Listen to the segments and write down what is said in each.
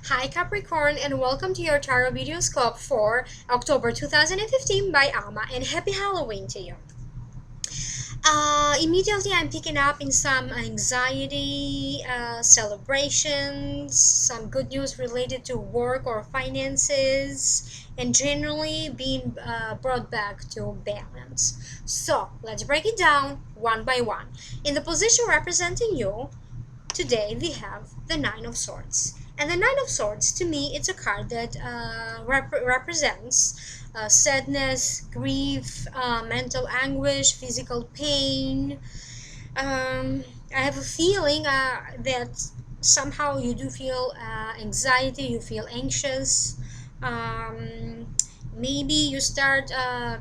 Hi Capricorn, and welcome to your TarotVideoScope for October 2015 by Alma, and happy Halloween to you. Immediately I'm picking up in some anxiety, celebrations, some good news related to work or finances, and generally being brought back to balance. So let's break it down one by one. In the position representing you, today we have the Nine of Swords. And the Nine of Swords, to me, it's a card that represents sadness, grief, mental anguish, physical pain. I have a feeling that somehow you do feel anxiety, you feel anxious. Maybe you start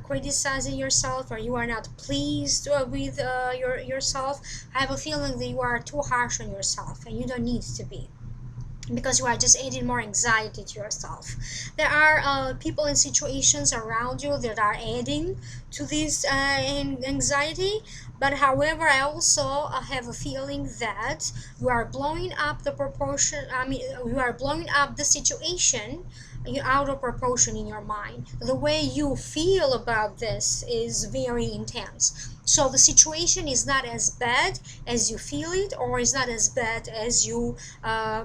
criticizing yourself, or you are not pleased with yourself. I have a feeling that you are too harsh on yourself, and you don't need to be, because you are just adding more anxiety to yourself. There are people and situations around you that are adding to this anxiety. But however, I also have a feeling that you are blowing up the proportion. You are blowing up the situation out of proportion in your mind. The way you feel about this is very intense. So the situation is not as bad as you feel it, or is not as bad as you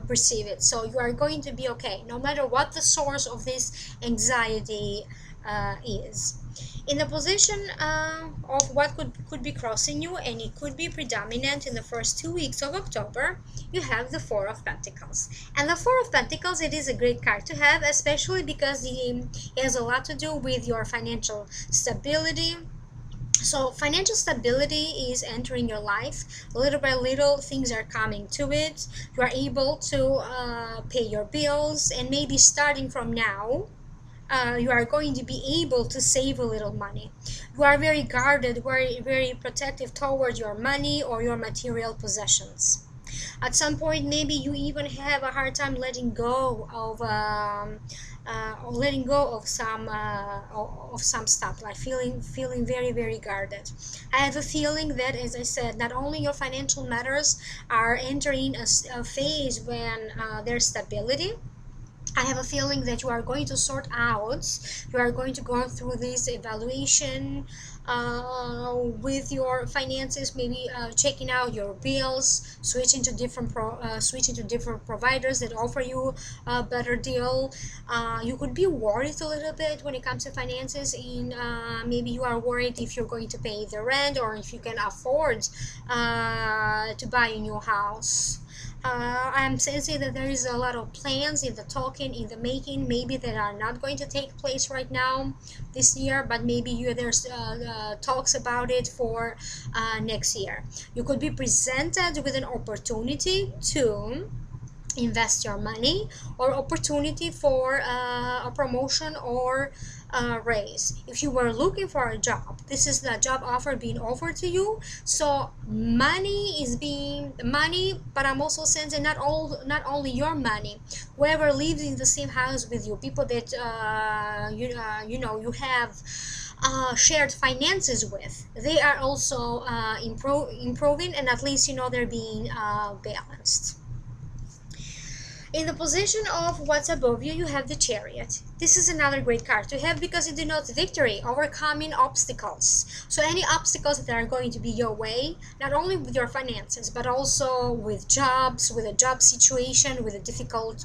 perceive it. So you are going to be okay, no matter what the source of this anxiety is. In the position of what could be crossing you, and it could be predominant in the first 2 weeks of October, you have the Four of Pentacles. And the Four of Pentacles, it is a great card to have, especially because it has a lot to do with your financial stability. So financial stability is entering your life. Little by little, things are coming to it. You are able to pay your bills, and maybe starting from now, you are going to be able to save a little money. You are very guarded, very protective towards your money or your material possessions. At some point, maybe you even have a hard time letting go of some stuff, like feeling very guarded. I have a feeling that, as I said, not only your financial matters are entering a phase when there's stability. I have a feeling that you are going to sort out, you are going to go through this evaluation with your finances, maybe checking out your bills, switching to different providers that offer you a better deal. You could be worried a little bit when it comes to finances. Maybe you are worried if you're going to pay the rent, or if you can afford to buy a new house. I'm sensing that there is a lot of plans in the talking, in the making, maybe that are not going to take place right now this year, but maybe there's talks about it for next year. You could be presented with an opportunity to invest your money, or opportunity for a promotion or raise. If you were looking for a job, this is the job offer being offered to you. So money is being money, but I'm also sensing not only your money. Whoever lives in the same house with you, people that you have shared finances with, they are also improving, and at least they're being balanced. In the position of what's above you, you have the Chariot. This is another great card to have because it denotes victory, overcoming obstacles. So any obstacles that are going to be your way, not only with your finances, but also with jobs, with a job situation, with a difficult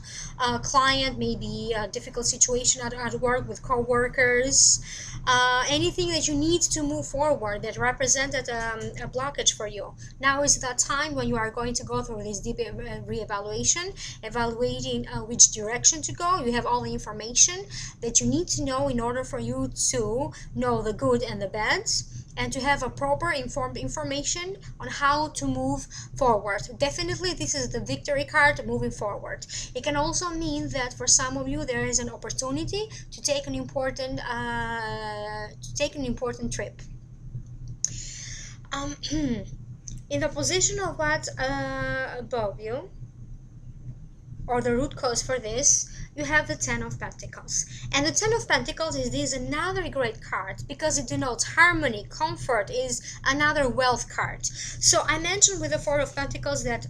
client, maybe a difficult situation at work with co-workers. Anything that you need to move forward that represented a blockage for you. Now is the time when you are going to go through this deep reevaluation, evaluating which direction to go. You have all the information that you need to know in order for you to know the good and the bad, and to have a proper informed information on how to move forward. Definitely this is the victory card moving forward. It can also mean that for some of you there is an opportunity to take an important trip. In the position of what's above you, or the root cause for this, you have the Ten of Pentacles. And the Ten of Pentacles is another great card because it denotes harmony, comfort, is another wealth card. So I mentioned with the Four of Pentacles that,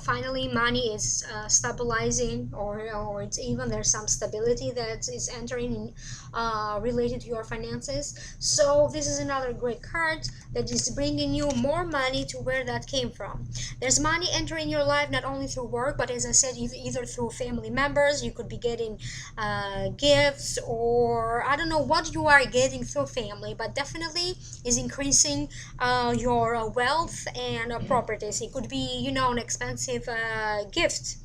finally money is stabilizing, or it's even there's some stability that is entering in, related to your finances. So this is another great card that is bringing you more money to where that came from. There's money entering your life not only through work, but as I said, either through family members. You could be getting gifts, or I don't know what you are getting through family, but definitely is increasing your wealth and properties. It could be, an expensive gift.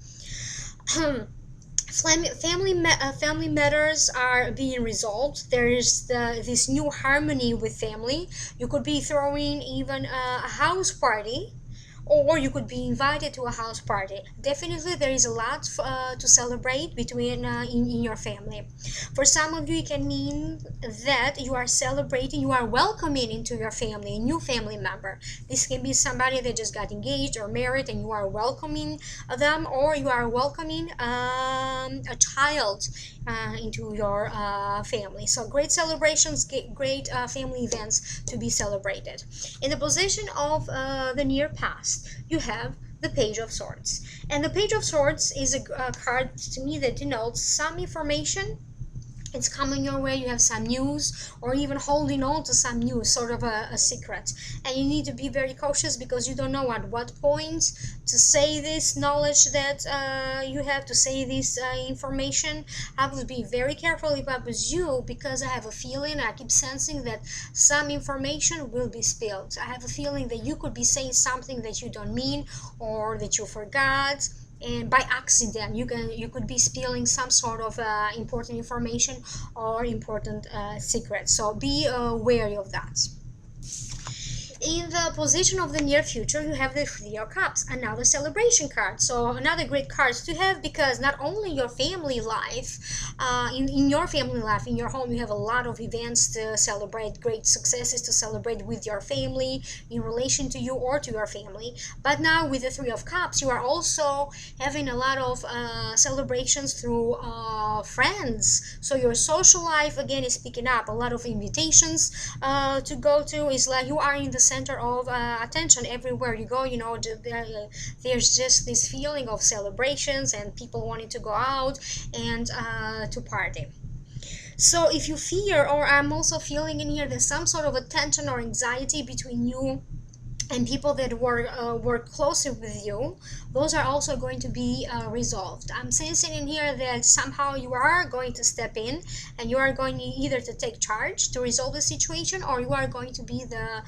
Family matters are being resolved. There is this new harmony with family. You could be throwing even a house party, or you could be invited to a house party. Definitely there is a lot to celebrate between in your family. For some of you, it can mean that you are celebrating, you are welcoming into your family a new family member. This can be somebody that just got engaged or married and you are welcoming them, or you are welcoming a child into your family. So great celebrations, great family events to be celebrated. In the position of the near past, you have the Page of Swords. And the Page of Swords is a card to me that denotes some information. It's coming your way, you have some news, or even holding on to some news, sort of a secret. And you need to be very cautious because you don't know at what point to say this knowledge that you have to say this information. I would be very careful if I was you, because I have a feeling, I keep sensing that some information will be spilled. I have a feeling that you could be saying something that you don't mean, or that you forgot, and by accident you could be spilling some sort of important information or important secret. So be wary of that. In the position of the near future, you have the Three of Cups, another celebration card. So another great card to have, because not only your family life, in your family life, in your home, you have a lot of events to celebrate, great successes to celebrate with your family, in relation to you or to your family. But now with the Three of Cups, you are also having a lot of celebrations through friends. So your social life again is picking up. A lot of invitations to go to. Is like you are in the center of attention everywhere you go. There's just this feeling of celebrations and people wanting to go out and to party. So if you fear, or I'm also feeling in here, there's some sort of a tension or anxiety between you and people that work closer with you, those are also going to be resolved. I'm sensing in here that somehow you are going to step in and you are going either to take charge to resolve the situation, or you are going to be the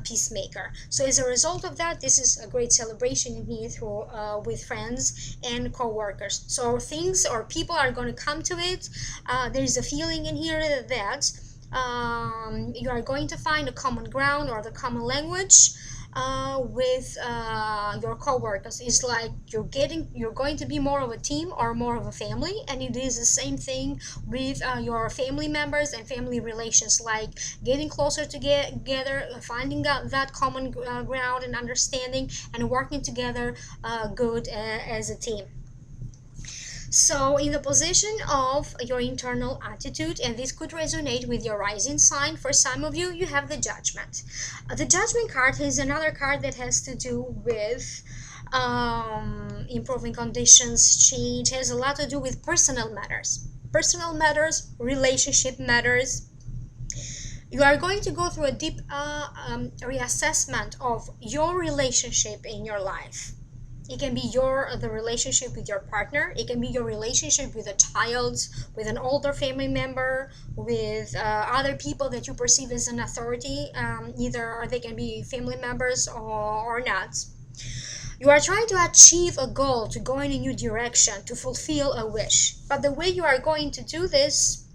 peacemaker. So as a result of that, this is a great celebration in here through with friends and co-workers. So things or people are going to come to it. There is a feeling in here that you are going to find a common ground or the common language with your co-workers. It's like you're going to be more of a team or more of a family, and it is the same thing with your family members and family relations, like getting closer together, finding out that common ground and understanding, and working together good as a team. So in the position of your internal attitude, and this could resonate with your rising sign, for some of you, you have the Judgment. The Judgment card is another card that has to do with improving conditions, change, has a lot to do with personal matters. Personal matters, relationship matters. You are going to go through a deep reassessment of your relationship in your life. It can be the relationship with your partner. It can be your relationship with a child, with an older family member, with other people that you perceive as an authority, or they can be family members or not. You are trying to achieve a goal, to go in a new direction, to fulfill a wish. But the way you are going to do this,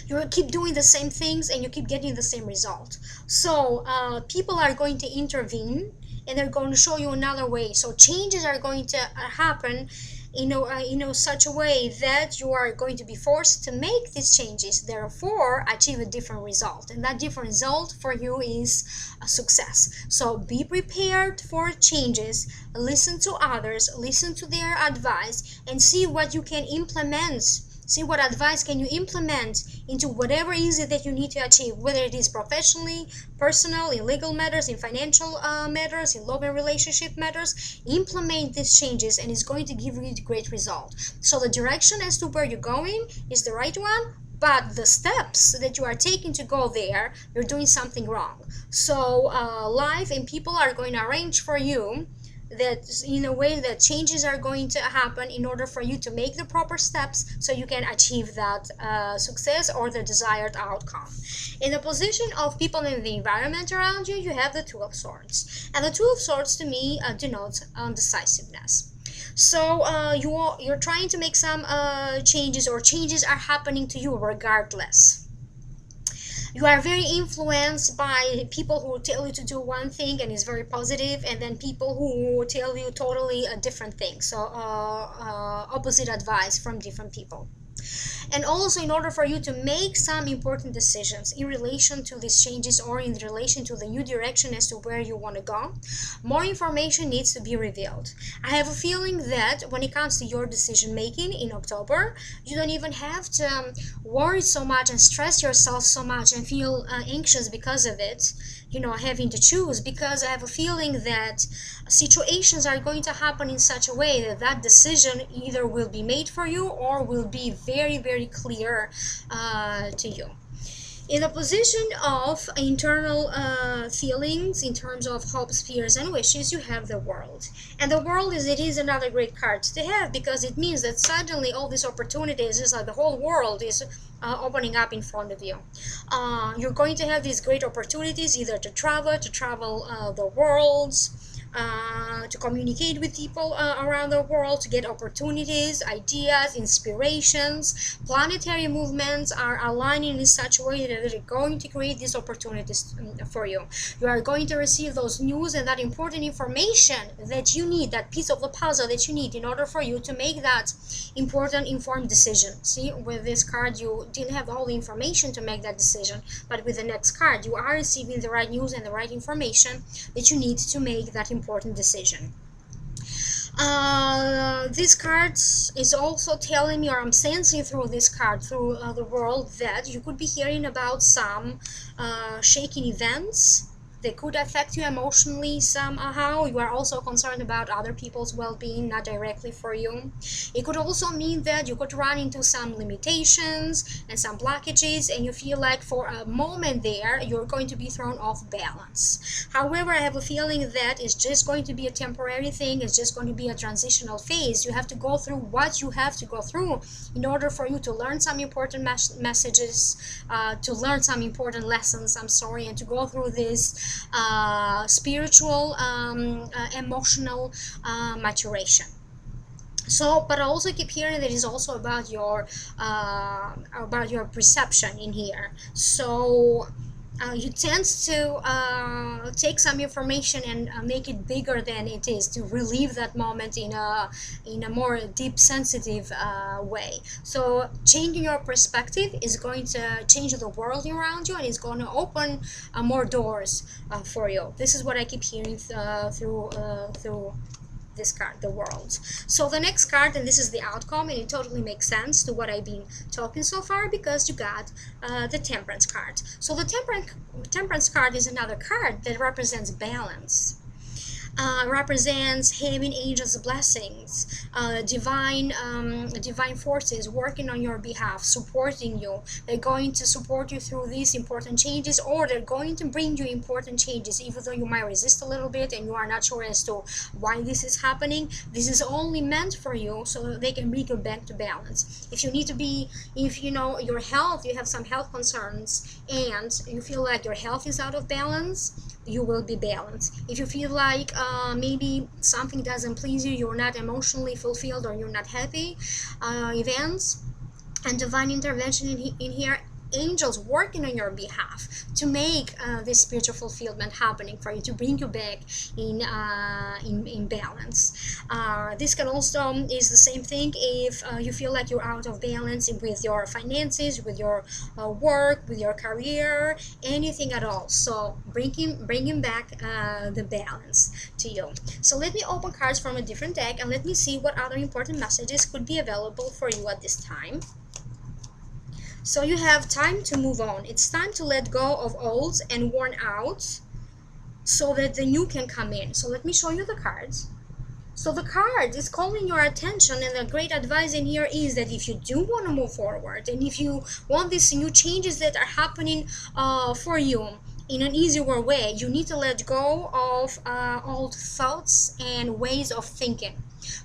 you keep doing the same things and you keep getting the same result. So people are going to intervene, and they're going to show you another way. So changes are going to happen, such a way that you are going to be forced to make these changes, therefore achieve a different result, and that different result for you is a success. So be prepared for changes, listen to others, listen to their advice, and see what you can implement. See what advice can you implement into whatever is it that you need to achieve, whether it is professionally, personal, in legal matters, in financial matters, in love and relationship matters. Implement these changes and it's going to give you a great result. So the direction as to where you're going is the right one, but the steps that you are taking to go there, you're doing something wrong. So life and people are going to arrange for you that in a way that changes are going to happen in order for you to make the proper steps so you can achieve that success or the desired outcome. In the position of people in the environment around you, you have the Two of Swords, and the Two of Swords to me denotes undecisiveness. So you're trying to make some changes, or changes are happening to you regardless. You are very influenced by people who tell you to do one thing and is very positive, and then people who tell you totally a different thing. So opposite advice from different people. And also, in order for you to make some important decisions in relation to these changes or in relation to the new direction as to where you want to go, more information needs to be revealed. I have a feeling that when it comes to your decision making in October, you don't even have to worry so much and stress yourself so much and feel anxious because of it, having to choose, because I have a feeling that situations are going to happen in such a way that that decision either will be made for you or will be very, very clear to you. In the position of internal feelings, in terms of hopes, fears, and wishes, you have the World. And the World is another great card to have, because it means that suddenly all these opportunities, is like the whole world is opening up in front of you. You're going to have these great opportunities, either to travel the worlds, to communicate with people around the world, to get opportunities, ideas, inspirations. Planetary movements are aligning in such a way that they're going to create these opportunities for you. You are going to receive those news and that important information that you need, that piece of the puzzle that you need in order for you to make that important informed decision. See, with this card you didn't have all the information to make that decision, but with the next card you are receiving the right news and the right information that you need to make that important decision. This card is also telling me, or I'm sensing through this card, through the World, that you could be hearing about some shaking events. They could affect you emotionally somehow. You are also concerned about other people's well-being, not directly for you. It could also mean that you could run into some limitations and some blockages, and you feel like for a moment there you're going to be thrown off balance. However, I have a feeling that it's just going to be a temporary thing. It's just going to be a transitional phase. You have to go through what you have to go through in order for you to learn some important messages, to learn some important lessons, and to go through this spiritual, emotional maturation. So, but I also keep hearing that it's also about your perception in here. So you tend to take some information and make it bigger than it is, to relieve that moment in a more deep, sensitive way. So changing your perspective is going to change the world around you, and it's going to open more doors for you. This is what I keep hearing through this card, the World. So the next card, and this is the outcome, and it totally makes sense to what I've been talking so far, because you got the Temperance card. So the Temperance card is another card that represents balance. Represents having angels' blessings, divine forces working on your behalf, supporting you. They're going to support you through these important changes, or they're going to bring you important changes, even though you might resist a little bit and you are not sure as to why this is happening. This is only meant for you so that they can bring you back to balance. If you know your health, you have some health concerns and you feel like your health is out of balance, you will be balanced. If you feel like maybe something doesn't please you, you're not emotionally fulfilled, or you're not happy, events and divine intervention in here angels working on your behalf to make this spiritual fulfillment happening for you, to bring you back in balance. This can also is the same thing if you feel like you're out of balance with your finances, with your work, with your career, anything at all. So bringing back the balance to you. So let me open cards from a different deck and let me see what other important messages could be available for you at this time. So you have time to move on. It's time to let go of old and worn out so that the new can come in. So let me show you the cards. So the card is calling your attention, and the great advice in here is that if you do want to move forward and if you want these new changes that are happening for you in an easier way, you need to let go of old thoughts and ways of thinking.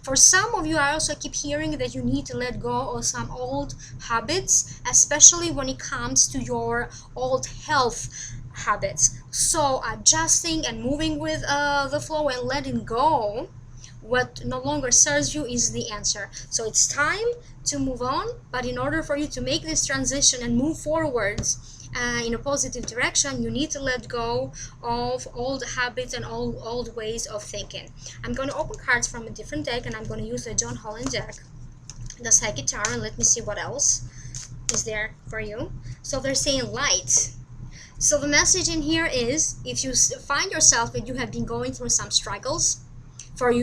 For some of you, I also keep hearing that you need to let go of some old habits, especially when it comes to your old health habits. So adjusting and moving with the flow and letting go what no longer serves you is the answer. So it's time to move on, but in order for you to make this transition and move forwards in a positive direction, you need to let go of old habits and old ways of thinking. I'm going to open cards from a different deck, and I'm going to use the John Holland deck, the Psychic Tarot, and let me see what else is there for you. So they're saying light. So the message in here is, if you find yourself that you have been going through some struggles, for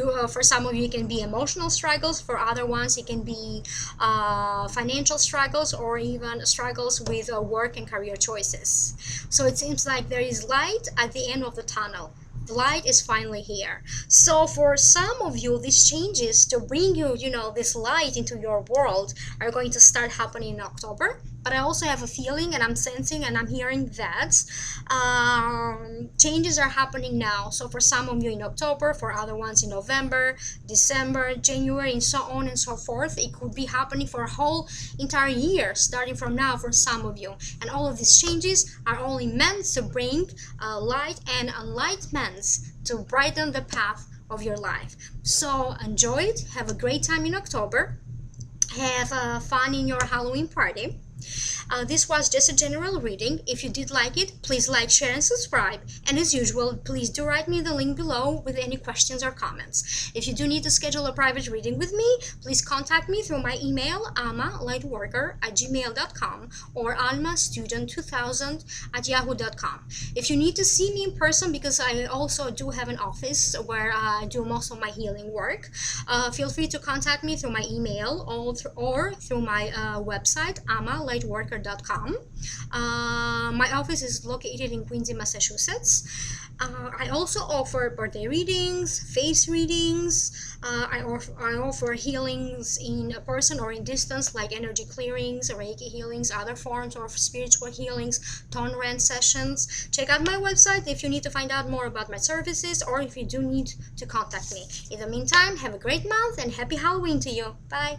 some of you it can be emotional struggles, for other ones it can be financial struggles, or even struggles with work and career choices. So it seems like there is light at the end of the tunnel. The light is finally here. So for some of you, these changes to bring you, this light into your world are going to start happening in October. But I also have a feeling, and I'm sensing and I'm hearing that changes are happening now. So for some of you in October, for other ones in November, December, January, and so on and so forth. It could be happening for a whole entire year, starting from now for some of you. And all of these changes are only meant to bring light and enlightenment to brighten the path of your life. So enjoy it. Have a great time in October. Have fun in your Halloween party. This was just a general reading. If you did like it, please like, share, and subscribe. And as usual, please do write me the link below with any questions or comments. If you do need to schedule a private reading with me, please contact me through my email, amalightworker@gmail.com or almastudent2000@yahoo.com. If you need to see me in person, because I also do have an office where I do most of my healing work, feel free to contact me through my email or through my website, amalightworker.com. My office is located in Quincy, Massachusetts. I also offer birthday readings, face readings. I offer healings in person or in distance, like energy clearings, Reiki healings, other forms of spiritual healings, tone rent sessions. Check out my website if you need to find out more about my services, or if you do need to contact me. In the meantime, have a great month and happy Halloween to you. Bye.